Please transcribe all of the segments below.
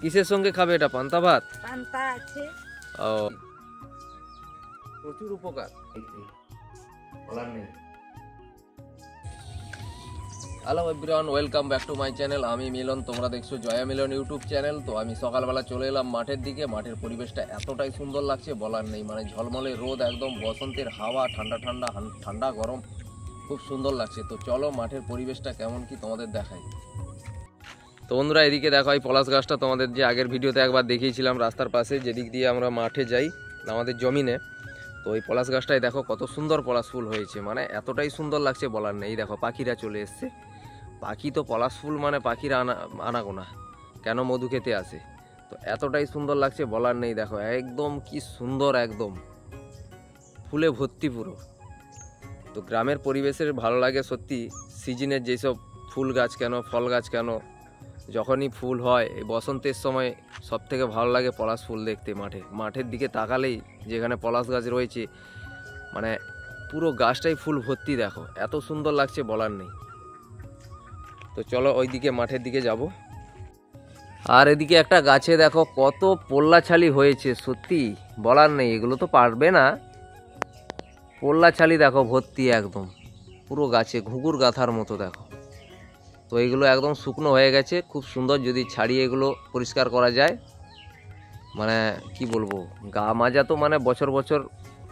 কিসের সঙ্গে খাবে এটা? পান্তা ভাত? পান্তা আছে। ও, প্রচুর উপকার, বলার নেই। Hello everyone, welcome back to my channel. আমি মিলন, তোমরা দেখছো জয়া মিলন ইউটিউব চ্যানেল। তো আমি সকালবেলা চলে এলাম মাঠের দিকে। মাঠের পরিবেশটা এতটাই সুন্দর লাগছে বলার নেই, মানে ঝলমলে রোদ, একদম বসন্তের হাওয়া, ঠান্ডা ঠান্ডা ঠান্ডা গরম, খুব সুন্দর লাগছে। তো চলো মাঠের পরিবেশটা কেমন কি তোমাদের দেখাই। তো বন্ধুরা এদিকে দেখো, এই পলাশ গাছটা তোমাদের যে আগের ভিডিওতে একবার দেখিয়েছিলাম, রাস্তার পাশে যেদিক দিয়ে আমরা মাঠে যাই আমাদের জমিনে। তো এই পলাশ গাছটাই দেখো কত সুন্দর পলাশ ফুল হয়েছে, মানে এতটাই সুন্দর লাগছে বলার নেই। দেখো পাখিরা চলে এসছে। পাখি তো পলাশ ফুল মানে পাখিরা আনাগোনা, কেন মধু খেতে আসে। তো এতটাই সুন্দর লাগছে বলার নেই। দেখো একদম কি সুন্দর, একদম ফুলে ভর্তি পুরো। তো গ্রামের পরিবেশের ভালো লাগে সত্যি। সিজনের যেসব ফুল গাছ কেন, ফল গাছ কেন, যখনই ফুল হয় এই বসন্তের সময় সব থেকে ভালো লাগে পলাশ ফুল দেখতে। মাঠের দিকে তাকালেই যেখানে পলাশ গাছ রয়েছে, মানে পুরো গাছটাই ফুল ভর্তি। দেখো এত সুন্দর লাগছে বলার নেই। তো চলো ওইদিকে মাঠের দিকে যাব। আর এদিকে একটা গাছে দেখো কত পোল্লা ছালি হয়েছে, সত্যি বলার নেই। এগুলো তো পারবে না, পোল্লা ছালি দেখো ভর্তি একদম পুরো গাছে, ঘুঘুর গাথার মতো দেখো। তো এগুলো একদম শুকনো হয়ে গেছে, খুব সুন্দর। যদি ছাড়িয়ে এগুলো পরিষ্কার করা যায়, মানে কি বলবো, গা মাজা তো মানে বছর বছর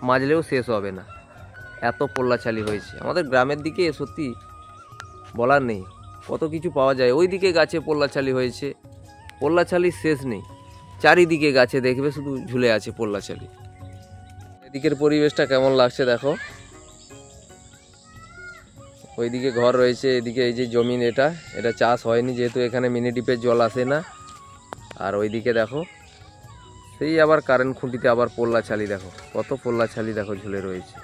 মাজলেও শেষ হবে না, এত পোল্লা ছালি হয়েছে আমাদের গ্রামের দিকে। সত্যি বলার নেই, কত কিছু পাওয়া যায়। ওই দিকে গাছে পোল্লা ছালি হয়েছে, পোল্লা ছালির শেষ নেই। চারিদিকে গাছে দেখবে শুধু ঝুলে আছে পোল্লা ছালি। এদিকের পরিবেশটা কেমন লাগছে দেখো। ওইদিকে ঘর রয়েছে, এদিকে এই যে জমিন, এটা চাষ হয়নি যেহেতু এখানে মিনি ডিপের জল আসে না। আর ওইদিকে দেখো সেই আবার কারেন্ট খুঁটিতে আবার পোল্লা ছালি, দেখো কত পোল্লা ছালি দেখো ঝুলে রয়েছে।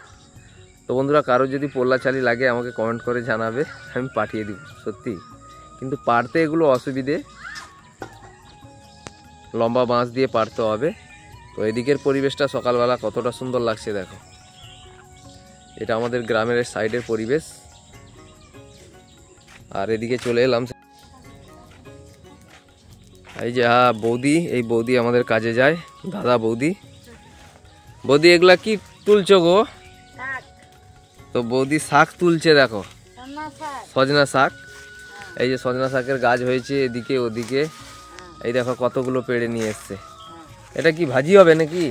তো বন্ধুরা কারো যদি পোল্লা ছালি লাগে আমাকে কমেন্ট করে জানাবে, আমি পাঠিয়ে দিব সত্যি। কিন্তু পাড়তে এগুলো অসুবিধে, লম্বা বাঁশ দিয়ে পাড়তে হবে। তো এদিকের পরিবেশটা সকালবেলা কতটা সুন্দর লাগছে দেখো। এটা আমাদের গ্রামের সাইডের পরিবেশ। আর এদিকে চলে এলাম, এই যে বৌদি, এই বৌদি আমাদের কাজে যায়, দাদা বৌদি। বৌদি এগুলা কি তুলছো গো? তো বৌদি শাক তুলছে দেখো, সজনা শাক। এই যে সজনা শাকের গাছ হয়েছে এদিকে ওদিকে, এই দেখো কতগুলো পেড়ে নিয়ে এসছে। এটা কি ভাজি হবে নাকি?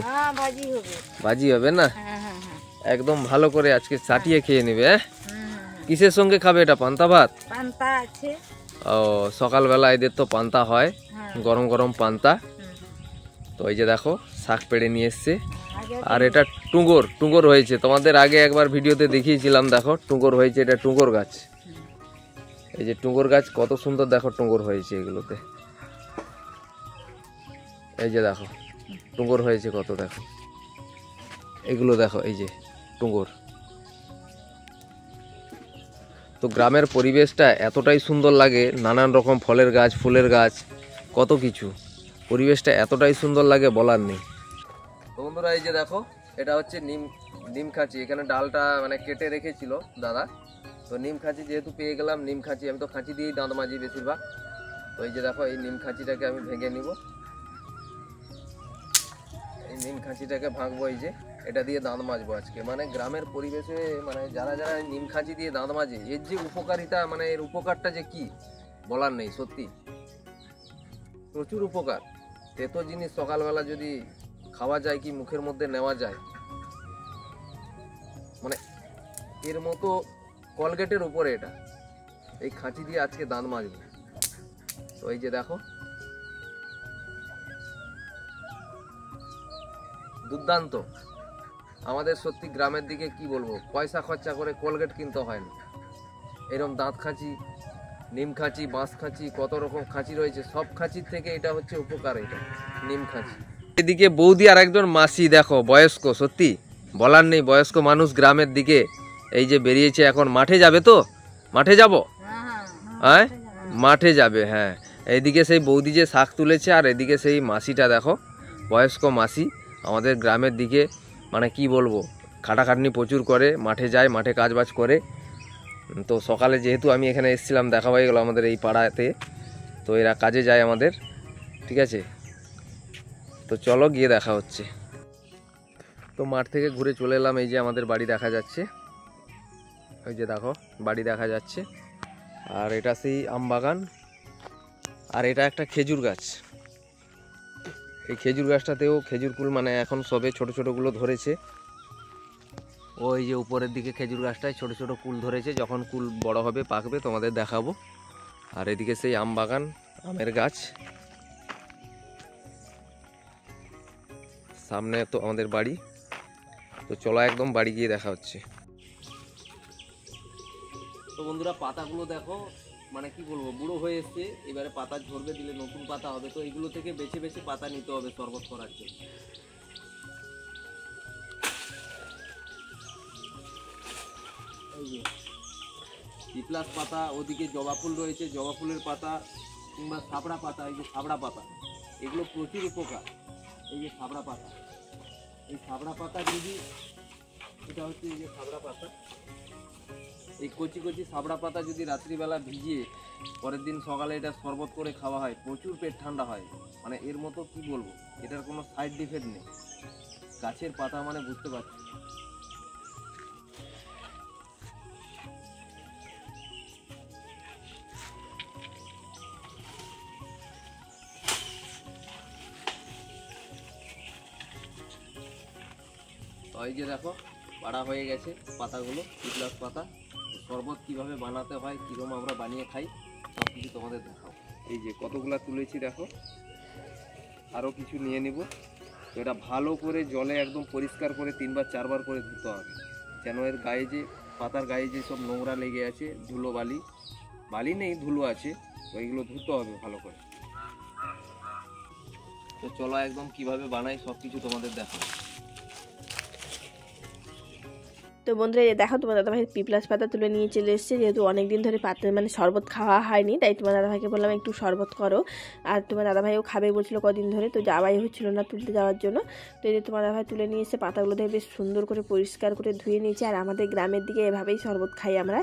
ভাজি হবে না, একদম ভালো করে আজকে চাটিয়ে খেয়ে নেবে। কিসের সঙ্গে খাবে এটা? পান্তা ভাত? পান্তা আছে। ও, সকালবেলা এদের তো পান্তা হয়, গরম গরম পান্তা। তো এই যে দেখো শাক পেড়ে নিয়ে এসছে। আর এটা টুঙ্গর হয়েছে, তোমাদের আগে একবার ভিডিওতে দেখিয়েছিলাম। দেখো টুঙ্গর হয়েছে, এটা টুঙ্গর গাছ। এই যে টুঙ্গর গাছ কত সুন্দর দেখো, টুঙ্গর হয়েছে এগুলোতে। এই যে দেখো টুঙ্গর হয়েছে কত, দেখো এগুলো দেখো, এই যে টুঙ্গর। তো গ্রামের পরিবেশটা এতটাই সুন্দর লাগে, নানান রকম ফলের গাছ, ফুলের গাছ, কত কিছু। পরিবেশটা এতটাই সুন্দর লাগে বলার নেই। তো বন্ধুরা এই যে দেখো, এটা হচ্ছে নিম খাঁচি। এখানে ডালটা মানে কেটে রেখেছিল দাদা। তো নিম খাঁচি যেহেতু পেয়ে গেলাম, নিম খাঁচি, আমি তো খাঁচি দিয়েই দাঁত মাজি বেশিরভাগ। তো এই যে দেখো এই নিম খাঁচিটাকে আমি ভেঙে নিব। এই নিম খাঁচিটাকে ভাঙবো, এই যে এটা দিয়ে দাঁত মাজবো আজকে। মানে গ্রামের পরিবেশে মানে যারা নিম খাঁচি দিয়ে দাঁত মাজে, এর যে উপকারিতা, মানে এর উপকারটা যে কি বলার নেই, সত্যি প্রচুর উপকার। তেতো জিনিস সকালবেলা যদি খাওয়া যায়, কি মুখের মধ্যে নেওয়া যায়, মানে এর মতো কলগেটের উপরে এটা। এই খাঁচি দিয়ে আজকে দাঁত মাজবো। তো এই যে দেখো দুর্দান্ত। আমাদের সত্যি গ্রামের দিকে কি বলবো, পয়সা খরচা করে কোলগেট কিনতে হয় না। এরকম দাঁত খাঁচি, নিম খাঁচি, বাঁশ খাঁচি, কত রকম খাঁচি রয়েছে, সব খাঁচির থেকে এটা হচ্ছে উপকার, এটা নিম খাঁচি। এদিকে বৌদি আর একজন মাসি দেখো, বয়স্ক, সত্যি বলার নেই, বয়স্ক মানুষ গ্রামের দিকে। এই যে বেরিয়েছে, এখন মাঠে যাবে। তো মাঠে যাব, হ্যাঁ মাঠে যাবে, হ্যাঁ। এইদিকে সেই বৌদি যে শাক তুলেছে, আর এদিকে সেই মাসিটা দেখো, বয়স্ক মাসি। আমাদের গ্রামের দিকে মানে কি বলবো, খাটাখাটনি প্রচুর করে, মাঠে যায়, মাঠে কাজবাজ করে। তো সকালে যেহেতু আমি এখানে এসেছিলাম, দেখা হয়ে গেল আমাদের এই পাড়াতে। তো এরা কাজে যায় আমাদের। ঠিক আছে, তো চলো গিয়ে দেখা হচ্ছে। তো মাঠ থেকে ঘুরে চলে এলাম, এই যে আমাদের বাড়ি দেখা যাচ্ছে, ওই যে দেখো বাড়ি দেখা যাচ্ছে। আর এটা সেই আম বাগান, আর এটা একটা খেজুর গাছ। এই খেজুর গাছটাতেও খেজুর কুল মানে এখন সবে ছোট ছোটগুলো ধরেছে। ওই যে উপরের দিকে খেজুর গাছটায় ছোট ছোট কুল ধরেছে, যখন কুল বড় হবে পাকবে তোমাদের দেখাবো। আর এদিকে সেই আম বাগান, আমের গাছ, সামনে তো আমাদের বাড়ি। তো চলো একদম বাড়ি গিয়ে দেখা হচ্ছে। তো বন্ধুরা পাতাগুলো দেখো, মানে কি বলবো, বুড়ো হয়ে এসছে, এবারে পাতা ঝরবে, দিলে নতুন পাতা হবে। তো এইগুলো থেকে বেছে বেছে পাতা নিতে হবে শরবত করার জন্য। এই যে পিপলাস পাতা, ওদিকে জবা ফুল রয়েছে, জবা ফুলের পাতা কিংবা সাবড়া পাতা, এই যে সাবড়া পাতা, এগুলো প্রচুর উপকার। এই যে সাবড়া পাতা, এই সাবড়া পাতা যদি, এটা হচ্ছে এই যে সাবড়া পাতা, এই কচি কচি সাবড়া পাতা যদি রাত্রিবেলা ভিজিয়ে পরের দিন সকালে এটা শরবত করে খাওয়া হয়, প্রচুর পেট ঠান্ডা হয়। মানে এর মতো কি বলবো, এটার কোনো সাইড ইফেক্ট নেই। গাছের পাতা মানে বুঝতে পারছি। তো এই যে দেখো পাড়া হয়ে গেছে পাতাগুলো, পিপলাস পাতা। শরবত কিভাবে বানাতে হয়, কীরকম আমরা বানিয়ে খাই, সব কিছু তোমাদের দেখাও। এই যে কতগুলা তুলেছি দেখো, আরও কিছু নিয়ে নিব। তো এটা ভালো করে জলে একদম পরিষ্কার করে 3 বার 4 বার করে ধুতে হবে, যেন এর গায়ে যে পাতার গায়ে যে সব নোংরা লেগে আছে, ধুলো বালি, বালি নেই ধুলো আছে, তো এইগুলো ধুতে হবে ভালো করে। তো চলো একদম কিভাবে বানাই সব কিছু তোমাদের দেখাও। তো বন্ধুরা এই দেখো তোমার দাদাভাই পিপলাস পাতা তুলে নিয়ে চলে এসেছে, যেহেতু অনেকদিন ধরে পাতা মানে শরবত খাওয়া হয়নি, তাই তোমার দাদাভাইকে বললাম একটু শরবত করো। আর তোমার দাদাভাইও খাবে বলছিল কদিন ধরে, তো যাওয়াই হচ্ছিল না তুলতে যাওয়ার জন্য। তো এই যে তোমার দাদাভাই তুলে নিয়ে এসে পাতাগুলো দেখে বেশ সুন্দর করে পরিষ্কার করে ধুয়ে নিয়েছে। আর আমাদের গ্রামের দিকে এভাবেই শরবত খাই আমরা,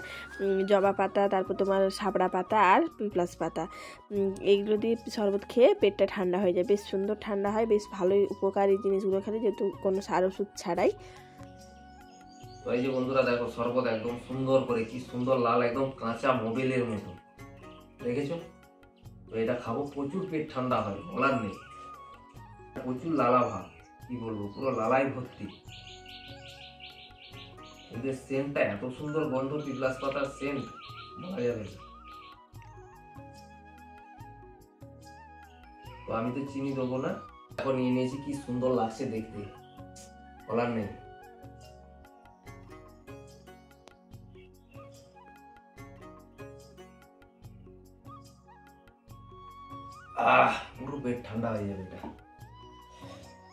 জবা পাতা, তারপর তোমার সাবড়া পাতা আর পিপলাস পাতা, এইগুলো দিয়ে শরবত খেয়ে পেটটা ঠান্ডা হয়ে যায়, বেশ সুন্দর ঠান্ডা হয়, বেশ ভালোই উপকারী জিনিসগুলো খেলে, যেহেতু কোনো সার ওষুধ ছাড়াই। তো এই যে বন্ধুরা দেখো শরবত একদম সুন্দর করে, কি সুন্দর লাল, একদম কাঁচা মোবিলের মতো দেখেছো। তো এটা খাবো, প্রচুর পেট ঠান্ডা হয়, বলার নেই। প্রচুর লালা ভাব, কি বলবো, পুরো লালাই ভর্তি। এদের সেন্টটা এত সুন্দর, গন্ধ পিপলাস পাতার সেন্ট, বলা যাবে না। তো আমি তো চিনি দেবো না, এখন নিয়ে নিয়েছি, কি সুন্দর লাগছে দেখতে, বলার নেই। পুরো পেট ঠান্ডা হয়ে যাবে এটা।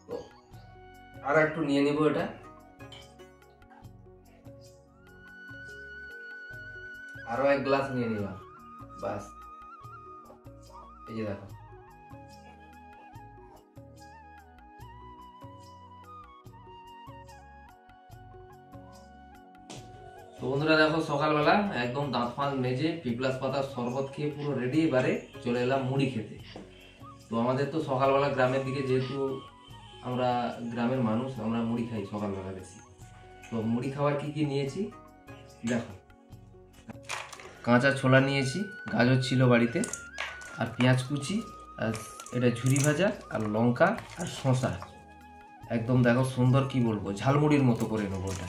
তো আর একটু নিয়ে নিব এটা, আরো 1 গ্লাস নিয়ে নিলাম, বাস। এই যে দেখো তো বন্ধুরা দেখো সকালবেলা একদম দাঁত ফাঁত মেজে পিপলাস পাতার শরবত খেয়ে পুরো রেডি, এবারে চলে এলাম মুড়ি খেতে। তো আমাদের তো সকালবেলা গ্রামের দিকে, যেহেতু আমরা গ্রামের মানুষ, আমরা মুড়ি খাই সকালবেলা বেশি। তো মুড়ি খাবার কি কি নিয়েছি দেখো, কাঁচা ছোলা নিয়েছি, গাজর ছিল বাড়িতে, আর পেঁয়াজ কুচি, আর এটা ঝুরি ভাজা, আর লঙ্কা, আর শসা। একদম দেখো সুন্দর, কি বলবো, ঝালমুড়ির মতো করে নেবো ওটা।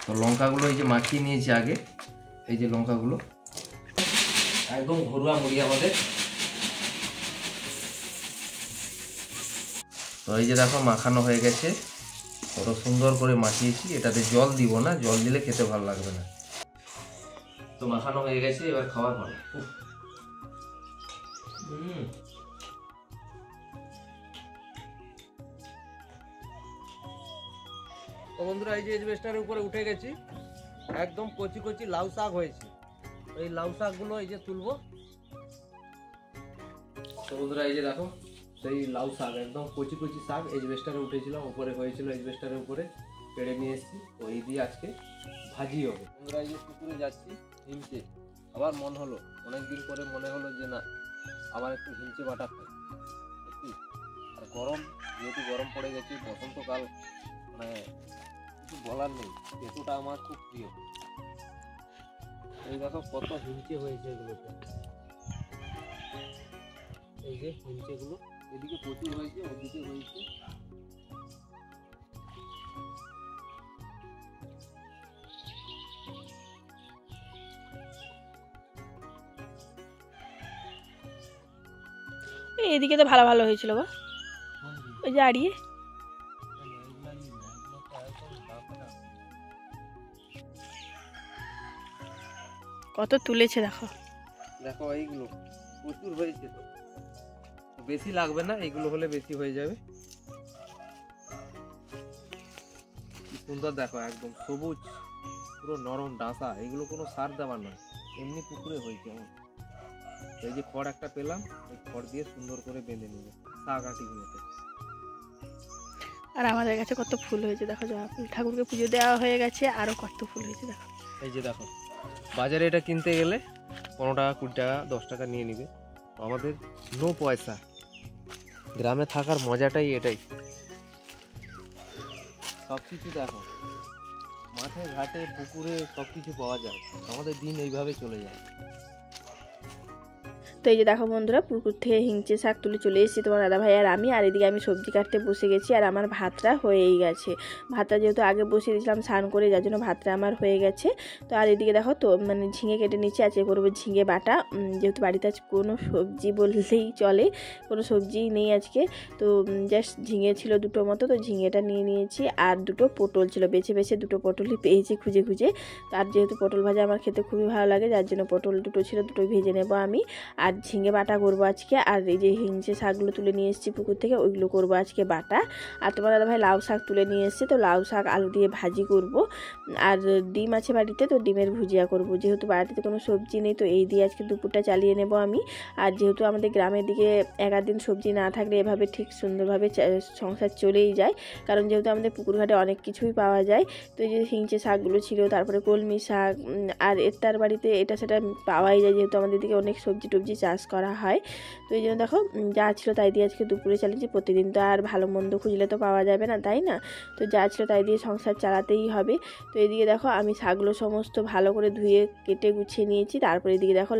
তো লঙ্কাগুলো এই যে মাখিয়ে নিয়েছি আগে, এই যে লঙ্কাগুলো, একদম ঘরোয়া মুড়ি আমাদের। তো এই যে দেখো মাখানো হয়ে গেছে, কত সুন্দর করে মাখিয়েছি। এটাতে জল দিব না, জল দিলে খেতে ভালো লাগবে না। তো মাখানো হয়ে গেছে, এবার খাওয়ার পালা। তো বন্ধুরা এই যে এজবেস্টারের উপরে উঠে গেছি, একদম কচি কচি লাউ শাক হয়েছে। এই লাউ শাকগুলো এই যে তুলবো। তো বন্ধুরা এই যে দেখো সেই লাউ শাক, একদম কচি কচি শাক, এজবেস্টারে উঠেছিলাম, উপরে হয়েছিল এজবেস্টারের উপরে, পেড়ে নিয়ে এসেছি। তো এই দিয়ে আজকে ভাজি হবে। বন্ধুরা এই যে পুকুরে যাচ্ছি হিমছে, আবার মন হলো, অনেকদিন পরে মনে হলো যে না আমার একটু হিঞ্চে বাটা খাই বুঝলি। আর গরম, যেহেতু গরম পড়ে গেছে, বসন্তকাল, মানে কিছু বলার নেই, তেঁতুটা আমার খুব প্রিয়। এই দেখো কত হিঞ্চে হয়েছে এগুলোতে, এই যে হিঞ্চেগুলো এদিকে প্রচুর হয়েছে, ওদিকে হয়েছে। এদিকে তো ভালো ভালো হয়েছিল গো, ওই যে আড়িয়ে। কত তুলেছে দেখো, দেখো এইগুলো প্রচুর হয়েছে, তো বেশি লাগবে না, এইগুলো হলে বেশি হয়ে যাবে। কি সুন্দর দেখো, একদম সবুজ, পুরো নরম ডাঁসা। এগুলো কোনো সার দেওয়ার নয়, এমনি পুকুরে হয়েছে আমার। এই যে খড় একটা পেলাম, এই খড় দিয়ে সুন্দর করে বেঁধে নেবে শাক আটির মতো। আর আমাদের কাছে কত ফুল হয়েছে দেখো, জবা ফুল। ঠাকুরকে পুজো দেওয়া হয়ে গেছে, আরো কত ফুল হয়েছে দেখো। এই যে দেখো, বাজারে এটা কিনতে গেলে 15 টাকা 20 টাকা 10 টাকা নিয়ে নিবে, আমাদের নো পয়সা। গ্রামে থাকার মজাটাই এটাই। সব কিছু দেখো, মাঠে ঘাটে পুকুরে সব কিছু পাওয়া যায়, আমাদের দিন এইভাবে চলে যায়। তো এই যে দেখো বন্ধুরা, পুকুর থেকে হিংচে শাক তুলে চলে এসেছি তোমার দাদাভাই আর আমি। আর এদিকে আমি সবজি কাটতে বসে গেছি, আর আমার ভাতটা হয়েই গেছে। ভাতটা যেহেতু আগে বসিয়ে দিয়েছিলাম স্নান করে, যার জন্য ভাতটা আমার হয়ে গেছে। তো আর এদিকে দেখো তো মানে ঝিঙে কেটে নিচ্ছি, আজকে করবো ঝিঙে বাটা। যেহেতু বাড়িতে আজ কোনো সবজি বললেই চলে, কোনো সবজিই নেই আজকে। তো জাস্ট ঝিঙে ছিল দুটো মতো, তো ঝিঙেটা নিয়ে নিয়েছি। আর দুটো পটল ছিল, বেছে বেছে দুটো পটলই পেয়েছি খুঁজে খুঁজে। আর যেহেতু পটল ভাজা আমার খেতে খুবই ভালো লাগে, যার জন্য পটল দুটো ছিল, দুটোই ভেজে নেবো আমি। আর ঝিঙে বাটা করবো আজকে। আর এই যে হিংচে শাকগুলো তুলে নিয়ে এসেছি পুকুর থেকে, ওইগুলো করবো আজকে বাটা। আর তোমার দাদাভাই লাউ শাক তুলে নিয়ে এসেছে, তো লাউ শাক আলু দিয়ে ভাজি করব। আর ডিম আছে বাড়িতে, তো ডিমের ভুজিয়া করব। যেহেতু বাড়িতে কোনো সবজি নেই, তো এই দিয়ে আজকে দুপুরটা চালিয়ে নেব আমি। আর যেহেতু আমাদের গ্রামের দিকে এক আধ দিন সবজি না থাকলে এভাবে ঠিক সুন্দরভাবে সংসার চলেই যায়, কারণ যেহেতু আমাদের পুকুর ঘাটে অনেক কিছুই পাওয়া যায়। তো এই যে হিংচে শাকগুলো ছিল, তারপরে কলমি শাক, আর তার বাড়িতে এটা সেটা পাওয়াই যায়, যেহেতু আমাদের দিকে অনেক সবজি টবজি চাষ করা হয়। তো এই জন্য দেখো যা ছিল তাই দিয়ে আজকে দুপুরে চালিয়েছি। প্রতিদিন তো আর ভালো মন্দ খুঁজলে তো পাওয়া যাবে না, তাই না? তো যা ছিল তাই দিয়ে সংসার চালাতেই হবে। তো এদিকে দেখো আমি শাকগুলো সমস্ত ভালো করে ধুয়ে কেটে গুছিয়ে নিয়েছি। তারপরে এদিকে দেখো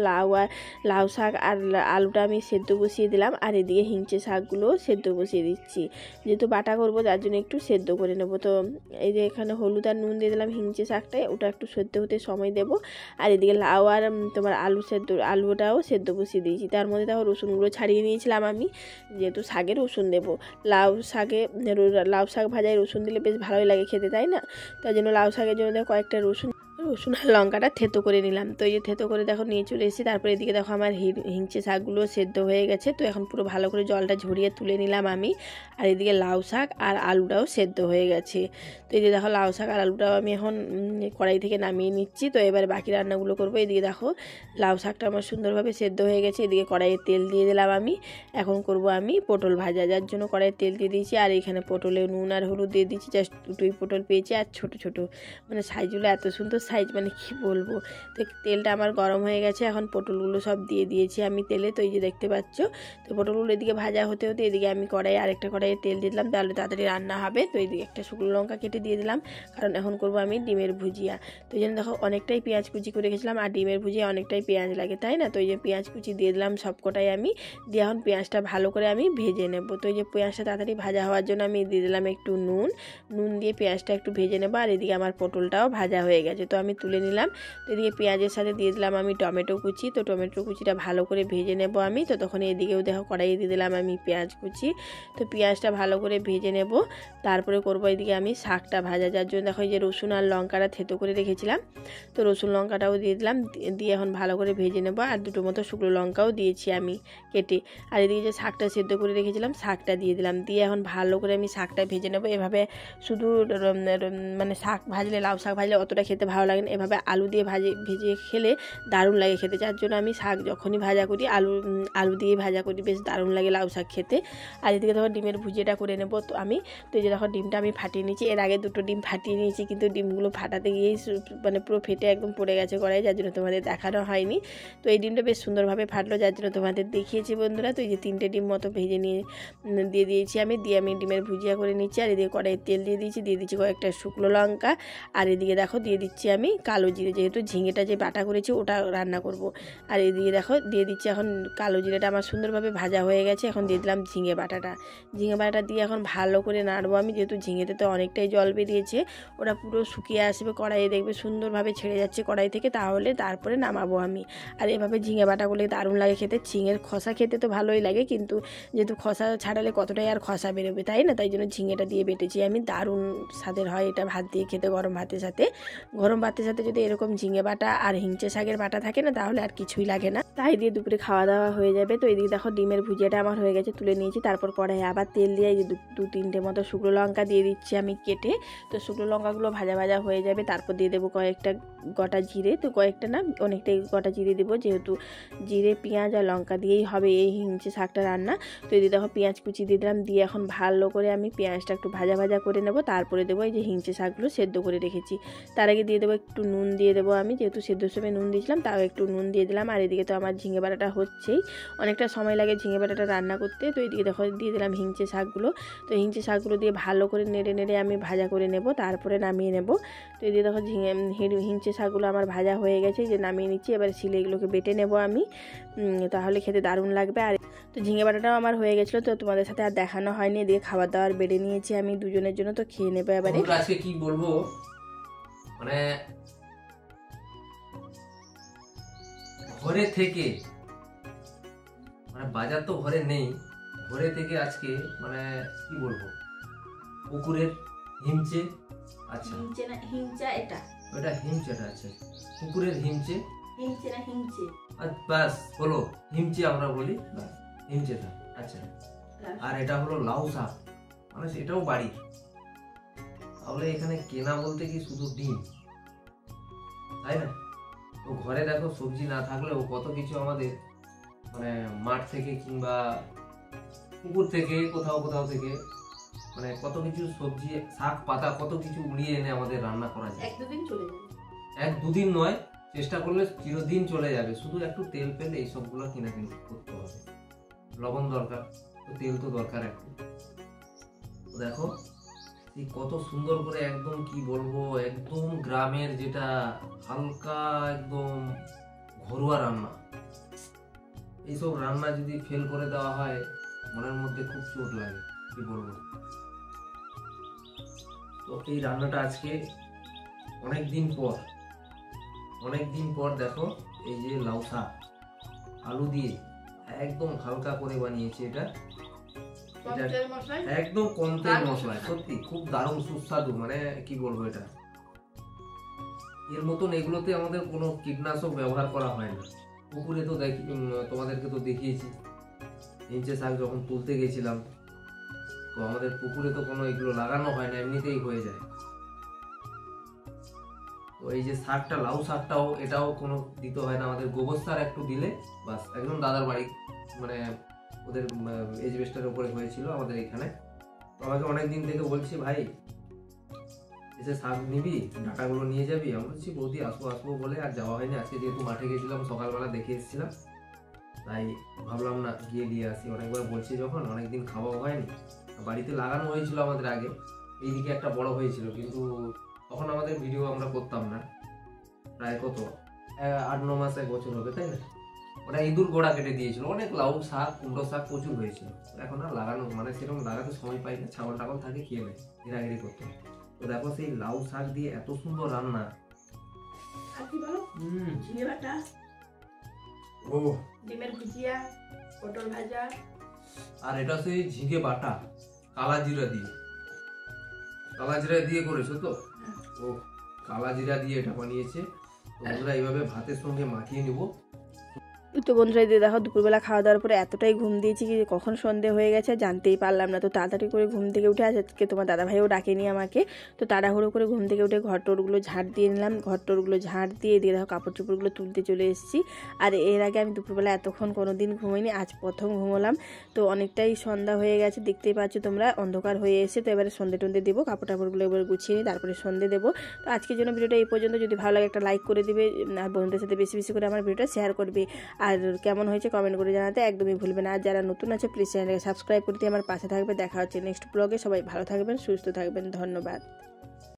লাউ শাক আর আলুটা আমি সেদ্ধ বসিয়ে দিলাম, আর এদিকে হিংচে শাকগুলো সেদ্ধ বসিয়ে দিচ্ছি। যেহেতু বাটা করবো যার জন্য একটু সেদ্ধ করে নেবো। তো এই যে এখানে হলুদ আর নুন দিয়ে দিলাম হিংচে শাকটায়, ওটা একটু সেদ্ধ হতে সময় দেবো। আর এদিকে লাউ আর তোমার আলুটাও সেদ্ধ বসিয়ে দিয়েছি। তার মধ্যে দেখো রসুনগুলো ছাড়িয়ে নিয়েছিলাম আমি, যেহেতু শাকে রসুন দেবো। লাউ শাক ভাজায় রসুন দিলে বেশ ভালোই লাগে খেতে, তাই না? তার জন্য লাউ শাকের জন্য দেখো কয়েকটা রসুন আর লঙ্কাটা থেতো করে নিলাম। তো এই যে থেতো করে দেখো নিয়ে চলে এসেছি। তারপরে এদিকে দেখো আমার হিংচে শাকগুলো সেদ্ধ হয়ে গেছে, তো এখন পুরো ভালো করে জলটা ঝরিয়ে তুলে নিলাম আমি। আর এদিকে লাউ শাক আর আলুটাও সেদ্ধ হয়ে গেছে। তো এই যে দেখো লাউ শাক আর আলুটাও আমি এখন কড়াই থেকে নামিয়ে নিচ্ছি। তো এবারে বাকি রান্নাগুলো করবো। এদিকে দেখো লাউ শাকটা আমার সুন্দরভাবে সেদ্ধ হয়ে গেছে, এদিকে কড়াইয়ে তেল দিয়ে দিলাম আমি। এখন করব আমি পটল ভাজা, যার জন্য কড়াইয়ে তেল দিয়ে দিয়েছি। আর এখানে পটলে নুন আর হলুদ দিয়ে দিচ্ছি, জাস্ট দুটোই পটল পেয়েছি। আর ছোটো ছোটো মানে সাইজগুলো এত সুন্দর সাইজ, মানে কি বলবো। তো তেলটা আমার গরম হয়ে গেছে, এখন পটলগুলো সব দিয়ে দিয়েছি আমি তেলে। তো এই যে দেখতে পাচ্ছ, তো পটলগুলো এদিকে ভাজা হতে হতে এদিকে আমি আরেকটা কড়াইয়ে তেল দিয়ে দিলাম, তাহলে তাড়াতাড়ি রান্না হবে। তো এইদিকে একটা শুকনো লঙ্কা কেটে দিয়ে দিলাম, কারণ এখন করবো আমি ডিমের ভুজিয়া। তো এই জন্য দেখো অনেকটাই পেঁয়াজ কুচি করে রেখেছিলাম, আর ডিমের ভুজিয়া অনেকটাই পেঁয়াজ লাগে, তাই না? তো এই যে পেঁয়াজ কুচি দিয়ে দিলাম সবকটাই আমি, দিয়ে এখন পেঁয়াজটা ভালো করে আমি ভেজে নেব। তো এই যে পেঁয়াজটা তাড়াতাড়ি ভাজা হওয়ার জন্য আমি দিয়ে দিলাম একটু নুন দিয়ে পেঁয়াজটা একটু ভেজে নেবো। আর এদিকে আমার পটলটাও ভাজা হয়ে গেছে, তো আমি তুলে নিলাম। তো এদিকে পেঁয়াজের সাথে দিয়ে দিলাম আমি টমেটো কুচি। তো টমেটো কুচিটা ভালো করে ভেজে নেব আমি। তো তখন এদিকেও দেখো কড়াইয়ে দিয়ে দিলাম আমি পেঁয়াজ কুচি। তো পেঁয়াজটা ভালো করে ভেজে নেব, তারপরে করবো এদিকে আমি শাকটা ভাজা, যার জন্য দেখো এই যে রসুন আর লঙ্কাটা থেতো করে রেখেছিলাম, তো রসুন লঙ্কাটাও দিয়ে দিলাম, দিয়ে এখন ভালো করে ভেজে নেব। আর দুটো মতো শুকনো লঙ্কাও দিয়েছি আমি কেটে। আর এদিকে যে শাকটা সেদ্ধ করে রেখেছিলাম শাকটা দিয়ে দিলাম, দিয়ে এখন ভালো করে আমি শাকটা ভেজে নেব। এভাবে শুধু মানে শাক ভাজলে, লাউ শাক ভাজলে অতটা খেতে ভালো লাগে না। এভাবে আলু দিয়ে ভেজে খেলে দারুণ লাগে খেতে, যার জন্য আমি শাক যখনই ভাজা করি আলু দিয়ে ভাজা করি, বেশ দারুণ লাগে লাউ শাক খেতে। আর এদিকে দেখো ডিমের ভুজিয়াটা করে নেবো। তো এই যে দেখো ডিমটা আমি ফাটিয়ে নিয়েছি, এর আগে 2টো ডিম ফাটিয়ে নিয়েছি, কিন্তু ডিমগুলো ফাটাতে গিয়েই মানে পুরো ফেটে একদম পড়ে গেছে কড়াই, যার জন্য তোমাদের দেখানো হয়নি। তো এই ডিমটা বেশ সুন্দরভাবে ফাটলো, যার জন্য তোমাদের দেখিয়েছি বন্ধুরা। তো এই যে 3টে ডিম মতো ভেজে দিয়ে দিয়েছি আমি ডিমের ভুজিয়া করে নিচ্ছি। আর এদিকে কড়াইয়ে তেল দিয়ে দিচ্ছি কয়েকটা শুকনো লঙ্কা। আর এদিকে দেখো দিয়ে দিচ্ছি আমি কালো জিরে, যেহেতু ঝিঙেটা যে বাটা করেছি ওটা রান্না করব। আর এদিকে দেখো দিয়ে দিচ্ছি এখন কালো জিরেটা আমার সুন্দরভাবে ভাজা হয়ে গেছে। এখন দিয়ে দিলাম ঝিঙে বাটাটা দিয়ে এখন ভালো করে নাড়বো আমি, যেহেতু ঝিঙেতে তো অনেকটাই জল বেরিয়েছে, ওটা পুরো শুকিয়ে আসবে কড়াইয়ে, দেখবে সুন্দরভাবে ছেড়ে যাচ্ছে কড়াই থেকে, তারপরে নামাবো আমি। আর এভাবে ঝিঙে বাটাগুলো দারুণ লাগে খেতে। ঝিঙের খোসা খেতে তো ভালোই লাগে, কিন্তু যেহেতু খোসা ছাড়ালে কতটাই আর খোসা বেরোবে, তাই না? তাই জন্য ঝিঙেটা দিয়ে বেটেছি আমি, দারুণ স্বাদের হয় এটা ভাত দিয়ে খেতে, গরম ভাতের সাথে যদি এরকম ঝিঙে বাটা আর হিংচে শাকের বাটা থাকে না, তাহলে আর কিছুই লাগে না। তাই দিয়ে দুপুরে খাওয়া দাওয়া হয়ে যাবে। তো এদিকে দেখো ডিমের ভুজিয়াটা আমার হয়ে গেছে, তুলে নিয়েছি। তারপর কড়াইয়ে আবার তেল দিয়ে এই যে 2-3টে মতো শুকনো লঙ্কা দিয়ে দিচ্ছি আমি কেটে। তো শুকনো লঙ্কাগুলো ভাজা হয়ে যাবে, তারপর দিয়ে দেবো কয়েকটা গোটা জিরে, তো কয়েকটা না অনেকটাই গোটা জিরে দেবো, যেহেতু জিরে পেঁয়াজ আর লঙ্কা দিয়েই হবে এই হিংচে শাকটা রান্না। তো এদিকে দেখো পেঁয়াজ কুচি দিয়ে দিলাম, দিয়ে এখন ভালো করে আমি পেঁয়াজটা একটু ভাজা করে নেব। তারপরে দেবো এই যে হিংচে শাকগুলো সেদ্ধ করে রেখেছি, তার আগে দিয়ে দেবো একটু নুন দিয়ে দেবো আমি, যেহেতু সেদ্ধর সময় নুন দিয়েছিলাম তাও একটু নুন দিয়ে দিলাম। আর এদিকে তো আমার ঝিঙে বাটাটা হচ্ছেই, অনেকটা সময় লাগে ঝিঙে বাটাটা রান্না করতে। তো এদিকে দেখো দিয়ে দিলাম হিংচে শাকগুলো। তো হিংচে শাকগুলো দিয়ে ভালো করে নেড়ে আমি ভাজা করে নেব, তারপরে নামিয়ে নেব। তো এদিকে দেখো হিংচে শাকগুলো আমার ভাজা হয়ে গেছে, যে নামিয়ে নিচ্ছি। এবার শিলে এগুলোকে বেটে নেব আমি, তাহলে খেতে দারুণ লাগবে। আর তো ঝিঙে বাটাটাও আমার হয়ে গেছিলো, তো তোমাদের সাথে আর দেখানো হয়নি। দিয়ে খাবার দাবার বেড়ে নিয়েছি আমি দুজনের জন্য, তো খেয়ে নেবো এবারে। আজকে কি বলবো, মানে ঘরে থেকে, মানে বাজার তো ঘরে নেই, ঘরে থেকে আজকে মানে কি বলবো, পুকুরের হিমচে, আচ্ছা হিংচা এটা, ওটা হিমচেটা, আচ্ছা পুকুরের হিমচে, হিংচে বাস হলো হিমচে আমরা বলি, হিমচেটা, আচ্ছা। আর এটা হলো লাউ শাক, মানে সেটাও বাড়ির। তাহলে এখানে কেনা বলতে কি শুধু ডিম, তাই না? তো ঘরে দেখো সবজি না থাকলেও কত কিছু আমাদের মানে মাঠ থেকে কিংবা পুকুর থেকে কোথাও থেকে মানে কত কিছু সবজি শাক পাতা কত কিছু উড়িয়ে এনে আমাদের রান্না করা যায়। 1-2 দিন চলে যাবে, 1-2 দিন নয়, চেষ্টা করলে চিরদিন চলে যাবে। শুধু একটু তেল ফেল এই সবগুলো কিনাকিনি করতে হবে, লবণ দরকার, তো তেল তো দরকার একটু। দেখো কত সুন্দর করে একদম কি বলবো, একদম গ্রামের যেটা হালকা একদম ঘরোয়া রান্না। এইসব রান্না যদি ফেল করে দেওয়া হয় মনের মধ্যে খুব চোট লাগে, কি বলবো। তো এই রান্নাটা আজকে অনেকদিন পর দেখো এই যে লাউ শাক আলু দিয়ে একদম হালকা করে বানিয়েছি, এটা একদম কম তেল মশলায়, সত্যি খুব দারুণ সুস্বাদু, মানে কি বলবো। এটা এর মতন এগুলোতে আমাদের কোনো কীটনাশক ব্যবহার করা হয় না। পুকুরে তো তোমাদেরকে তো দেখিয়েছি, হিংচে শাক যখন তুলতে গেছিলাম, তো আমাদের পুকুরে তো কোনো এগুলো লাগানো হয় না, এমনিতেই হয়ে যায়। তো এই যে শাকটা, লাউ শাকটাও এটাও কোনো দিতে হয় না, আমাদের গোবর সার একটু দিলে বাস। একদম দাদার বাড়ি, মানে ওদের এজবেস্টারের উপরে হয়েছিল আমাদের এখানে। তো আমাকে অনেকদিন থেকে বলছি, ভাই এসে শাক নিবি, ডাটাগুলো নিয়ে যাবি। আমি বলছি বৌদি আসবো বলে আর যাওয়া হয়নি। আজকে যেহেতু মাঠে গেছিলাম, সকালবেলা দেখে এসেছিলাম, তাই ভাবলাম না গিয়ে দিয়ে আসি। অনেকবার বলছি যখন, অনেকদিন খাওয়াও হয়নি। বাড়িতে লাগানো হয়েছিল আমাদের আগে, এইদিকে একটা বড় হয়েছিল, কিন্তু তখন আমাদের ভিডিও আমরা করতাম না, প্রায় কত 8-9 মাস, 1 বছর হবে, তাই না? ওটা ইঁদুর গোড়া কেটে দিয়েছিল। অনেক লাউ শাক, কুমড়ো শাক প্রচুর হয়েছিল। এখন আর লাগানো, মানে সেরকম লাগাতে সময় পাই না, ছাগল টাগল থাকে খেয়ে নেয়, ঘেরাঘেরি করতে। তো দেখো সেই লাউ শাক দিয়ে এত সুন্দর রান্না, ও ডিমের ভুজিয়া, পটল ভাজা, আর এটা সেই ঝিঙে বাটা কালা জিরা দিয়ে করেছো তো? ও কালা জিরা দিয়ে এটা বানিয়েছে। তো বন্ধুরা এইভাবে ভাতের সঙ্গে মাখিয়ে নিব, তো বন্ধুরা দিয়ে দেখো দুপুরবেলা খাওয়া দাওয়ার পরে এতটাই ঘুম দিয়েছি কি কখন সন্ধে হয়ে গেছে জানতেই পারলাম না। তো তাড়াতাড়ি করে ঘুম থেকে উঠে আজকে তোমার দাদাভাইও ডাকেনি আমাকে, তো তাড়াহুড়ো করে ঘুম থেকে উঠে ঘর টোরগুলো ঝাড় দিয়ে নিলাম। ঘর টোরগুলো ঝাড় দিয়ে দেখো কাপড় চোপড়গুলো তুলতে চলে এসেছি। আর এর আগে আমি দুপুরবেলা এতক্ষণ কোনো দিন ঘুমাইনি, আজ প্রথম ঘুমোলাম। তো অনেকটাই সন্ধ্যা হয়ে গেছে, দেখতেই পাচ্ছ তোমরা, অন্ধকার হয়ে এসে। তো এবারে সন্ধে টন্ধে দেবো, কাপড় টাপড়গুলো এবার গুছিয়ে নিই, তারপরে সন্ধে দেবো। তো আজকের জন্য ভিডিওটা এই পর্যন্ত। যদি ভালো লাগে একটা লাইক করে দিবে, আর বন্ধুদের সাথে বেশি বেশি করে আমার ভিডিওটা শেয়ার করবে। আর কেমন হয়েছে কমেন্ট করে জানাতে একদমই ভুলবে না। আর যারা নতুন আছে প্লিজ চ্যানেলকে সাবস্ক্রাইব করতে আমার পাশে থাকবে। দেখা হচ্ছে নেক্সট ব্লগে। সবাই ভালো থাকবেন, সুস্থ থাকবেন, ধন্যবাদ।